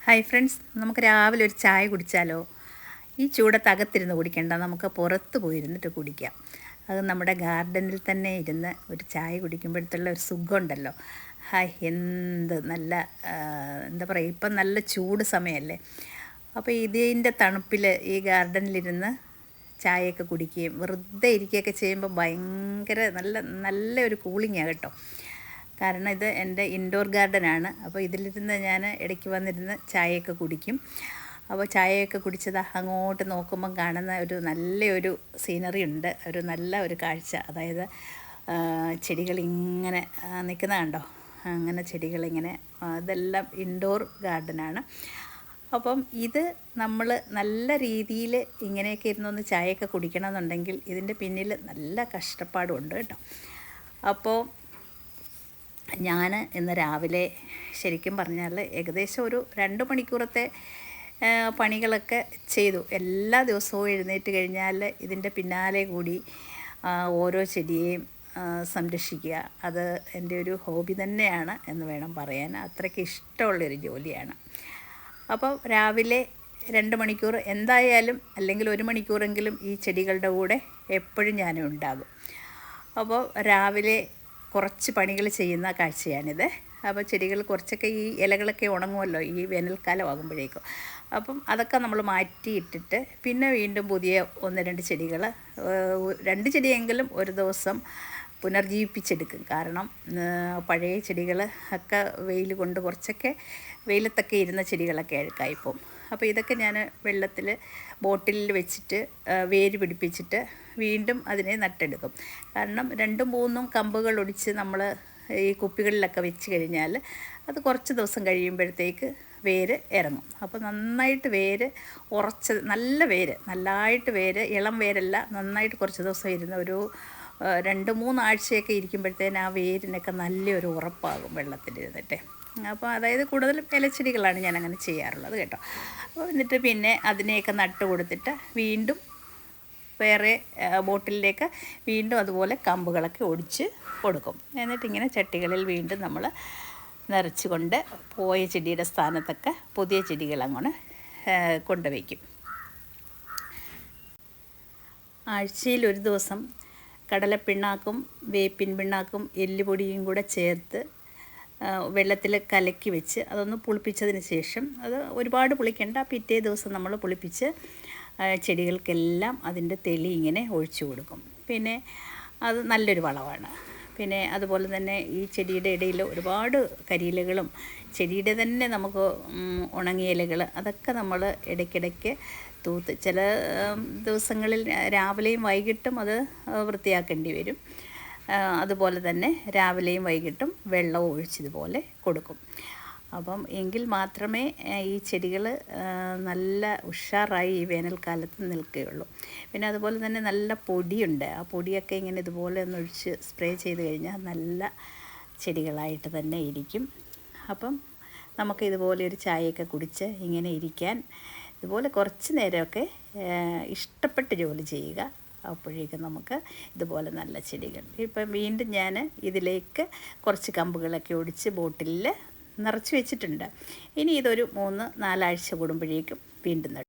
Hi friends, നമുക്ക് രാവിലെ ഒരു ചായ കുടിച്ചാലോ? ഈ ചൂടത്ത് അകത്തിരുന്ന് കുടിക്കേണ്ട, നമുക്ക് പുറത്ത് പോയിരുന്നിട്ട് കുടിക്കാം. അത് നമ്മുടെ ഗാർഡനിൽ തന്നെ ഇരുന്ന് ഒരു ചായ കുടിക്കുമ്പോഴത്തുള്ള ഒരു സുഖമുണ്ടല്ലോ. ഹായ്, എന്ത് നല്ല എന്താ പറയുക, ഇപ്പം നല്ല ചൂട് സമയമല്ലേ. അപ്പോൾ ഇതിൻ്റെ തണുപ്പിൽ ഈ ഗാർഡനിലിരുന്ന് ചായയൊക്കെ കുടിക്കുകയും വെറുതെ ഇരിക്കുകയൊക്കെ ചെയ്യുമ്പോൾ ഭയങ്കര നല്ല ഒരു കൂളിങ്ങാണ് കേട്ടോ. കാരണം ഇത് എൻ്റെ ഇൻഡോർ ഗാർഡനാണ്. അപ്പോൾ ഇതിലിരുന്ന് ഞാൻ ഇടയ്ക്ക് വന്നിരുന്ന് ചായയൊക്കെ കുടിക്കും. അപ്പോൾ ചായയൊക്കെ കുടിച്ചത് അങ്ങോട്ട് നോക്കുമ്പം കാണുന്ന ഒരു നല്ലൊരു സീനറി ഉണ്ട്, ഒരു നല്ല ഒരു കാഴ്ച. അതായത് ചെടികളിങ്ങനെ നിൽക്കുന്ന കണ്ടോ, അങ്ങനെ ചെടികളിങ്ങനെ, ഇതെല്ലാം ഇൻഡോർ ഗാർഡനാണ്. അപ്പം ഇത് നമ്മൾ നല്ല രീതിയിൽ ഇങ്ങനെയൊക്കെ ഇരുന്നൊന്ന് ചായയൊക്കെ കുടിക്കണമെന്നുണ്ടെങ്കിൽ ഇതിൻ്റെ പിന്നിൽ നല്ല കഷ്ടപ്പാടുണ്ട് കേട്ടോ. അപ്പോൾ ഞാൻ ഇന്ന് രാവിലെ ശരിക്കും പറഞ്ഞാൽ ഏകദേശം ഒരു 2 മണിക്കൂറത്തെ പണികളൊക്കെ ചെയ്തു. എല്ലാ ദിവസവും എഴുന്നേറ്റ് കഴിഞ്ഞാൽ ഇതിൻ്റെ പിന്നാലെ കൂടി ഓരോ ചെടിയെയും സംരക്ഷിക്കുക, അത് എൻ്റെ ഒരു ഹോബി തന്നെയാണ് എന്ന് വേണം പറയാൻ. അത്രയ്ക്ക് ഇഷ്ടമുള്ളൊരു ജോലിയാണ്. അപ്പോൾ രാവിലെ 2 മണിക്കൂർ എന്തായാലും, അല്ലെങ്കിൽ 1 മണിക്കൂറെങ്കിലും ഈ ചെടികളുടെ കൂടെ എപ്പോഴും ഞാനുണ്ടാകും. അപ്പോൾ രാവിലെ കുറച്ച് പണികൾ ചെയ്യുന്ന കാഴ്ചയാണിത്. അപ്പോൾ ചെടികൾ കുറച്ചൊക്കെ ഈ ഇലകളൊക്കെ ഉണങ്ങുമല്ലോ ഈ വേനൽക്കാലം ആകുമ്പോഴേക്കും. അപ്പം അതൊക്കെ നമ്മൾ മാറ്റിയിട്ടിട്ട് പിന്നെ വീണ്ടും പുതിയ 1-2 ചെടികൾ, 2 ചെടിയെങ്കിലും ഒരു ദിവസം പുനർജീവിപ്പിച്ചെടുക്കും. കാരണം പഴയ ചെടികൾ ഒക്കെ വെയിൽ കൊണ്ട് കുറച്ചൊക്കെ വെയിലത്തൊക്കെ ഇരുന്ന ചെടികളൊക്കെ അഴുക്കായിപ്പോവും. അപ്പോൾ ഇതൊക്കെ ഞാൻ വെള്ളത്തിൽ ബോട്ടിലിൽ വെച്ചിട്ട് വേര് പിടിപ്പിച്ചിട്ട് വീണ്ടും അതിനെ നട്ടെടുക്കും. കാരണം 2-3 കമ്പുകൾ ഒടിച്ച് നമ്മൾ ഈ കുപ്പികളിലൊക്കെ വെച്ച് കഴിഞ്ഞാൽ അത് കുറച്ച് ദിവസം കഴിയുമ്പോഴത്തേക്ക് വേര് ഇറങ്ങും. അപ്പോൾ നന്നായിട്ട് വേര് നല്ലതായിട്ട് വേര്, ഇളം വേരല്ല, നന്നായിട്ട് കുറച്ച് ദിവസം ഇരുന്ന് ഒരു 2-3 ആഴ്ചയൊക്കെ ഇരിക്കുമ്പോഴത്തേന് ആ വേരിനൊക്കെ നല്ലൊരു ഉറപ്പാകും വെള്ളത്തിലിരുന്നിട്ട്. അപ്പോൾ അതായത് കൂടുതലും ഇലച്ചെടികളാണ് ഞാനങ്ങനെ ചെയ്യാറുള്ളത് കേട്ടോ. അപ്പോൾ എന്നിട്ട് പിന്നെ അതിനെയൊക്കെ നട്ട് കൊടുത്തിട്ട് വീണ്ടും വേറെ ബോട്ടിലേക്ക് വീണ്ടും അതുപോലെ കമ്പുകളൊക്കെ ഒടിച്ച് കൊടുക്കും. എന്നിട്ടിങ്ങനെ ചട്ടികളിൽ വീണ്ടും നമ്മൾ നിറച്ച് കൊണ്ട് പോയ ചെടിയുടെ സ്ഥാനത്തൊക്കെ പുതിയ ചെടികൾ അങ്ങോട്ട് കൊണ്ടുവയ്ക്കും. ആഴ്ചയിൽ ഒരു ദിവസം കടലപ്പിണ്ണാക്കും വേപ്പിൻ പിണ്ണാക്കും എല്ലുപൊടിയും കൂടെ ചേർത്ത് വെള്ളത്തിൽ കലക്കി വെച്ച് അതൊന്ന് പുളിപ്പിച്ചതിന് ശേഷം, അത് ഒരുപാട് പുളിക്കേണ്ട, പിറ്റേ ദിവസം നമ്മൾ പുളിപ്പിച്ച് ചെടികൾക്കെല്ലാം അതിൻ്റെ തെളി ഇങ്ങനെ ഒഴിച്ചു കൊടുക്കും. പിന്നെ അത് നല്ലൊരു വളമാണ്. പിന്നെ അതുപോലെ തന്നെ ഈ ചെടിയുടെ ഇടയിൽ ഒരുപാട് കരിയിലകളും ചെടിയുടെ തന്നെ നമുക്ക് ഉണങ്ങിയ ഇലകൾ അതൊക്കെ നമ്മൾ ഇടയ്ക്കിടയ്ക്ക് തൂത്ത്, ചില ദിവസങ്ങളിൽ രാവിലെയും വൈകിട്ടും അത് വൃത്തിയാക്കേണ്ടി വരും. അതുപോലെ തന്നെ രാവിലെയും വൈകിട്ടും വെള്ളവും ഒഴിച്ചതുപോലെ കൊടുക്കും. അപ്പം എങ്കിൽ മാത്രമേ ഈ ചെടികൾ നല്ല ഉഷാറായി ഈ വേനൽക്കാലത്ത് നിൽക്കുകയുള്ളൂ. പിന്നെ അതുപോലെ തന്നെ നല്ല പൊടിയുണ്ട്, ആ പൊടിയൊക്കെ ഇങ്ങനെ ഇതുപോലെ ഒന്ന് ഒഴിച്ച് സ്പ്രേ ചെയ്ത് കഴിഞ്ഞാൽ നല്ല ചെടികളായിട്ട് തന്നെ ഇരിക്കും. അപ്പം നമുക്ക് ഇതുപോലെ ഒരു ചായയൊക്കെ കുടിച്ച് ഇങ്ങനെ ഇരിക്കാൻ, ഇതുപോലെ കുറച്ച് നേരമൊക്കെ ഇഷ്ടപ്പെട്ട് ജോലി ചെയ്യുക. അപ്പോഴേക്കും നമുക്ക് ഇതുപോലെ നല്ല ചെടികൾ. ഇപ്പം വീണ്ടും ഞാൻ ഇതിലേക്ക് കുറച്ച് കമ്പുകളൊക്കെ ഒടിച്ച് ബോട്ടിലിൽ നിറച്ച് വെച്ചിട്ടുണ്ട്. ഇനി ഇതൊരു 3-4 ആഴ്ച കൂടുമ്പോഴേക്കും വീണ്ടും നടും.